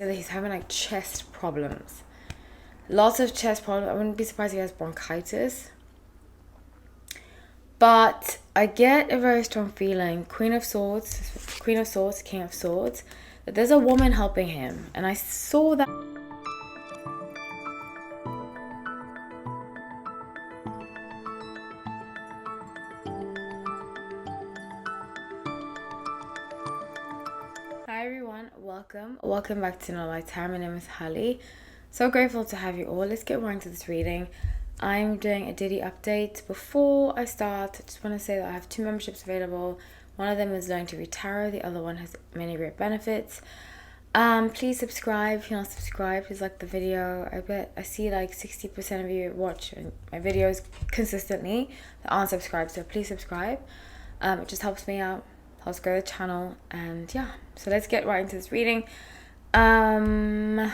that he's having like chest problems. Lots of chest problems. I wouldn't be surprised if he has bronchitis. But I get a very strong feeling, King of Swords, King of Swords, that there's a woman helping him. And I saw that. Hi everyone, welcome back to No Light Time. My name is Holly. So grateful to have you all. Let's get right into this reading. I'm doing a Diddy update. Before I start, I just want to say that I have 2 memberships available. One of them is Learning to Read Tarot. The other one has many great benefits. Please subscribe if you're not subscribed. Please like the video. I bet I see like 60% of you watch my videos consistently that aren't subscribed. So please subscribe. It just helps me out, helps grow the channel, and yeah. So let's get right into this reading. I'm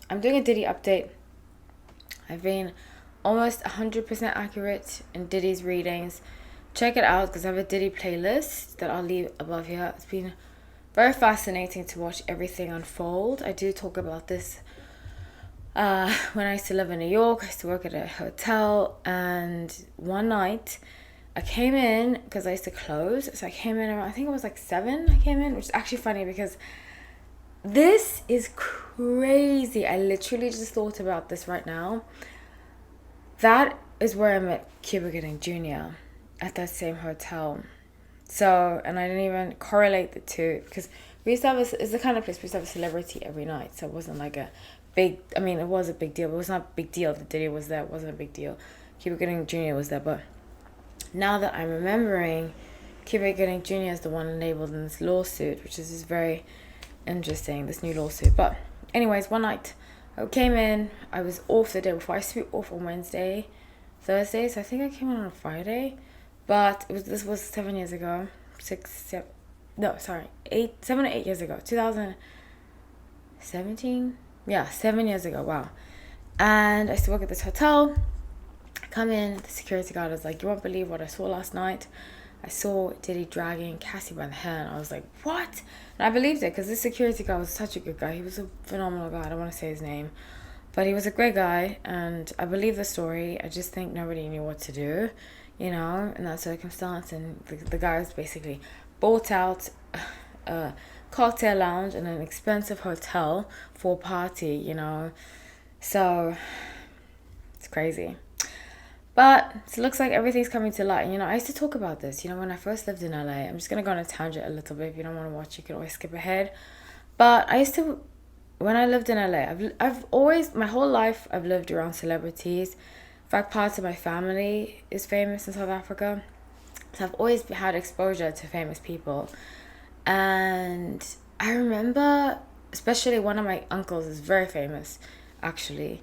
doing a Diddy update. I've been almost 100% accurate in Diddy's readings. Check it out because I have a Diddy playlist that I'll leave above here. It's been very fascinating to watch everything unfold. I do talk about this when I used to live in New York. I used to work at a hotel, and one night I came in because I used to close. So I came in around, I think it was like 7 I came in, which is actually funny because this is crazy. I literally just thought about this right now. That is where I met Cuba Gooding Jr. at that same hotel. So, and I didn't even correlate the two because we used to have it's the kind of place we used to have a celebrity every night. So it wasn't like a big, I mean, it was a big deal, but it was not a big deal that Diddy was there. It wasn't a big deal. Cuba Gooding Jr. was there. But now that I'm remembering, Cuba Gooding Jr. is the one labeled in this lawsuit, which is just very interesting, this new lawsuit. But anyways, one night I came in, I was off the day before. I used to be off on Thursday, so I think I came in on a Friday. But this was 7 years ago. 7 or 8 years ago. 2017? Yeah, 7 years ago. Wow. And I used to work at this hotel. I come in, the security guard was like, "You won't believe what I saw last night. I saw Diddy dragging Cassie by the hair." And I was like, "What?" And I believed it because this security guy was such a good guy. He was a phenomenal guy. I don't want to say his name. But he was a great guy, and I believe the story. I just think nobody knew what to do, in that circumstance. And the guy was basically bought out a cocktail lounge in an expensive hotel for a party, So it's crazy. But it looks like everything's coming to light. And, I used to talk about this, when I first lived in LA. I'm just going to go on a tangent a little bit. If you don't want to watch, you can always skip ahead. But when I lived in LA, I've always, my whole life, I've lived around celebrities. In fact, parts of my family is famous in South Africa. So I've always had exposure to famous people. And I remember, especially one of my uncles is very famous, actually.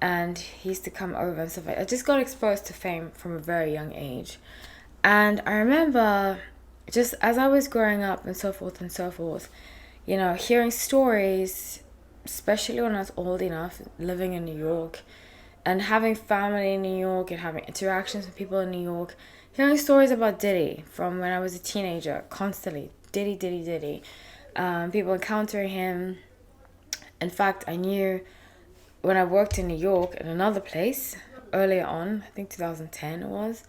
And he used to come over and stuff like that. I just got exposed to fame from a very young age. And I remember, just as I was growing up and so forth, hearing stories, especially when I was old enough, living in New York and having family in New York and having interactions with people in New York, hearing stories about Diddy from when I was a teenager, constantly, Diddy, Diddy, Diddy. People encountering him. In fact, I knew when I worked in New York in another place earlier on, I think 2010 it was.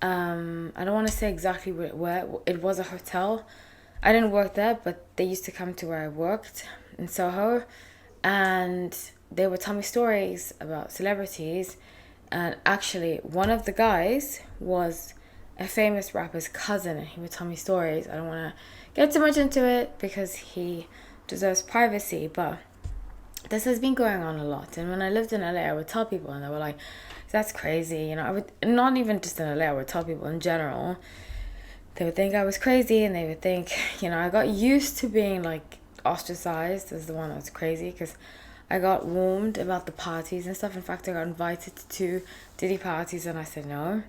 I don't want to say exactly where. It was a hotel. I didn't work there, but they used to come to where I worked in Soho, and they would tell me stories about celebrities. And actually, one of the guys was a famous rapper's cousin, and he would tell me stories. I don't want to get too much into it because he deserves privacy, but this has been going on a lot. And when I lived in LA, I would tell people, and they were like, "That's crazy." I would, not even just in LA, I would tell people in general. They would think I was crazy, and they would think, I got used to being like ostracized as the one that's crazy because I got warned about the parties and stuff. In fact, I got invited to 2 Diddy parties, and I said no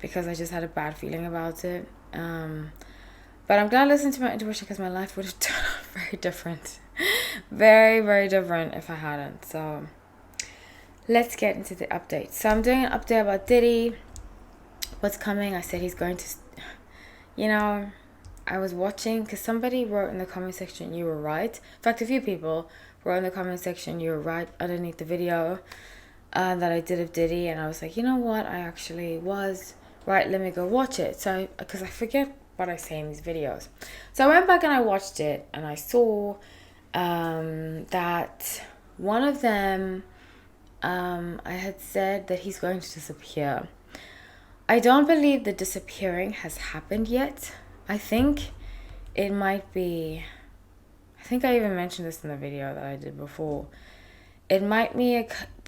because I just had a bad feeling about it. But I'm glad I listened to my intuition because my life would have turned out very different. Very, very different if I hadn't. So let's get into the update. So I'm doing an update about Diddy. What's coming? I said he's going to, I was watching because somebody wrote in the comment section, "You were right." In fact, a few people wrote in the comment section, you were right underneath the video that I did of Diddy, and I was like, you know what, I actually was right, let me go watch it. So, because I forget what I say in these videos. So I went back and I watched it, and I saw that one of them, I had said that he's going to disappear. I don't believe the disappearing has happened yet. I think it might be, I think I even mentioned this in the video that I did before. It might be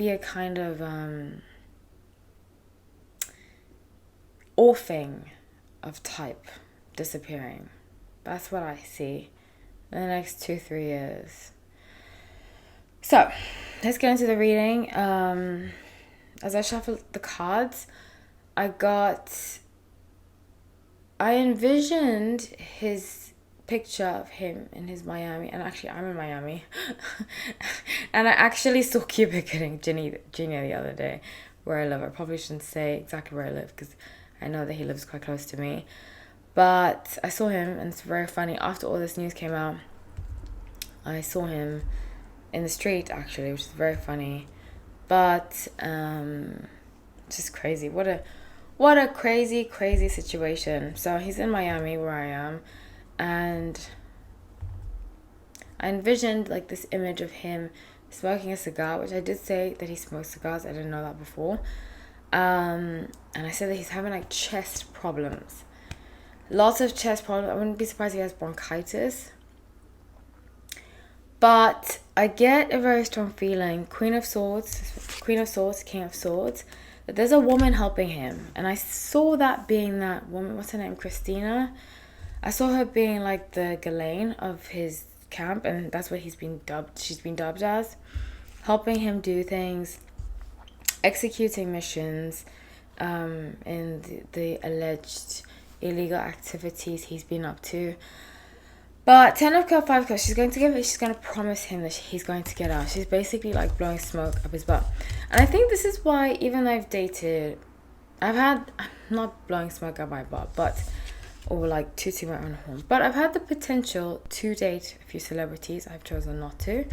a kind of offing of type disappearing. That's what I see in the next 2-3 years. So let's get into the reading. As I shuffled the cards, I envisioned his picture of him in his Miami, and actually I'm in Miami. And I actually saw Cuba getting Ginny the other day, where I live. I probably shouldn't say exactly where I live because I know that he lives quite close to me, but I saw him, and it's very funny. After all this news came out, I saw him in the street actually, which is very funny. But just crazy. What a crazy situation. So he's in Miami where I am, and I envisioned like this image of him smoking a cigar, which I did say that he smokes cigars. I didn't know that before. And I said that he's having like chest problems. Lots of chest problems. I wouldn't be surprised if he has bronchitis. But I get a very strong feeling, Queen of Swords, King of Swords, that there's a woman helping him. And I saw that being that woman, what's her name, Christina? I saw her being like the Ghislaine of his camp, and that's what she's been dubbed as. Helping him do things, executing missions, in the alleged illegal activities he's been up to. But 10 of Cups, 5 of Cups, she's going to promise him that he's going to get out. She's basically like blowing smoke up his butt. And I think this is why, even though I'm not blowing smoke up my butt, or like tooting my own horn, but I've had the potential to date a few celebrities. I've chosen not to.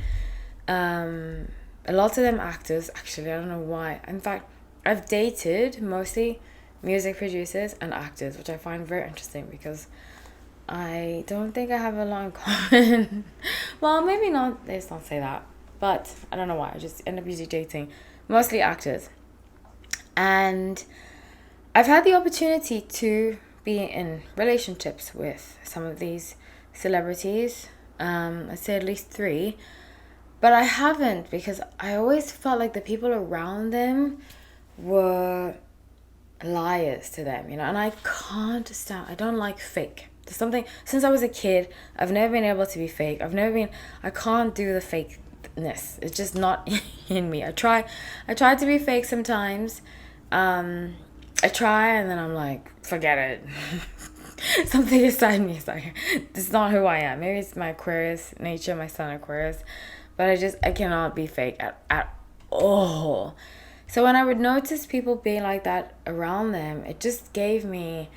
A lot of them actors, actually. I don't know why. In fact, I've dated mostly music producers and actors, which I find very interesting because I don't think I have a lot in common. Well, maybe not. Let's not say that. But I don't know why. I just end up usually dating mostly actors. And I've had the opportunity to be in relationships with some of these celebrities. I'd say at least 3. But I haven't, because I always felt like the people around them were liars to them, and I can't stand, I don't like fake. There's something, since I was a kid, I've never been able to be fake. I can't do the fakeness. It's just not in me. I try to be fake sometimes. I try, and then I'm like, forget it. Something inside me is like, this is not who I am. Maybe it's my Aquarius nature, my sun Aquarius, but I cannot be fake at all. So when I would notice people being like that around them, it just gave me,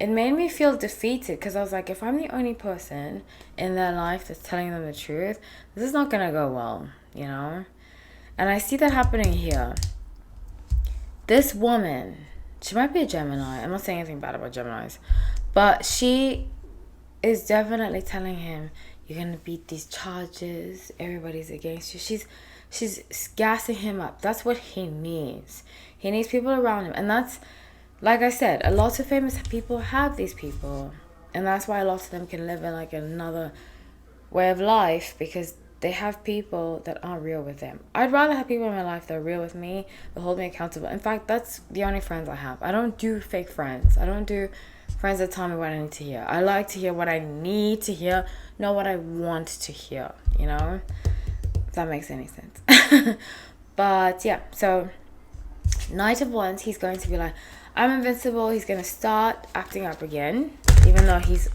it made me feel defeated, because I was like, if I'm the only person in their life that's telling them the truth, this is not going to go well, And I see that happening here. This woman, she might be a Gemini. I'm not saying anything bad about Geminis, but she is definitely telling him, you're going to beat these charges, everybody's against you. She's gassing him up. That's what he needs. He needs people around him. And that's, like I said, a lot of famous people have these people. And that's why a lot of them can live in like another way of life, because they have people that aren't real with them. I'd rather have people in my life that are real with me, that hold me accountable. In fact, that's the only friends I have. I don't do fake friends. I don't do friends that tell me what I need to hear. I like to hear what I need to hear, not what I want to hear, If that makes any sense. But yeah, so Knight of Wands, he's going to be like, I'm invincible. He's going to start acting up again, even though he's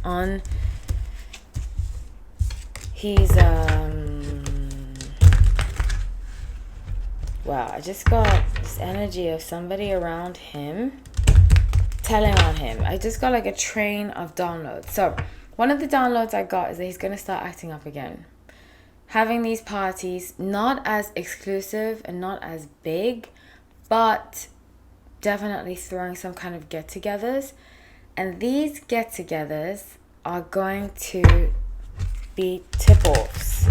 wow, I just got this energy of somebody around him telling on him. I just got like a train of downloads. So One of the downloads I got is that he's going to start acting up again. Having these parties, not as exclusive and not as big, but definitely throwing some kind of get-togethers. And these get-togethers are going to be tip-offs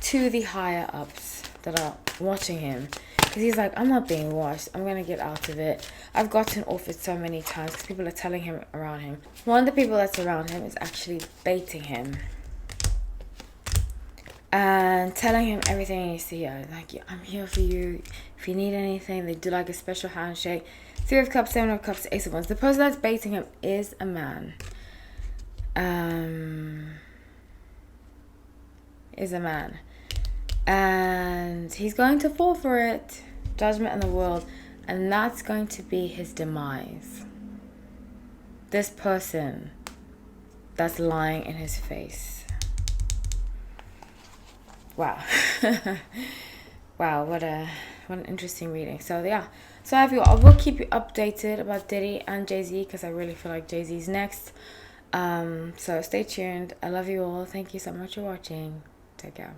to the higher-ups that are watching him. Because he's like, I'm not being watched. I'm going to get out of it. I've gotten off it so many times because people are telling him around him. One of the people that's around him is actually baiting him. And telling him everything he needs to hear. Like, I'm here for you. If you need anything, they do like a special handshake. 3 of Cups, 7 of Cups, Ace of Wands. The person that's baiting him is a man. And he's going to fall for it. Judgment in the world. And that's going to be his demise. This person that's lying in his face. Wow. Wow, what an interesting reading. So yeah, so I will keep you updated about Diddy and Jay-Z, because I really feel like Jay-Z's next. So stay tuned. I love you all. Thank you so much for watching. Take care.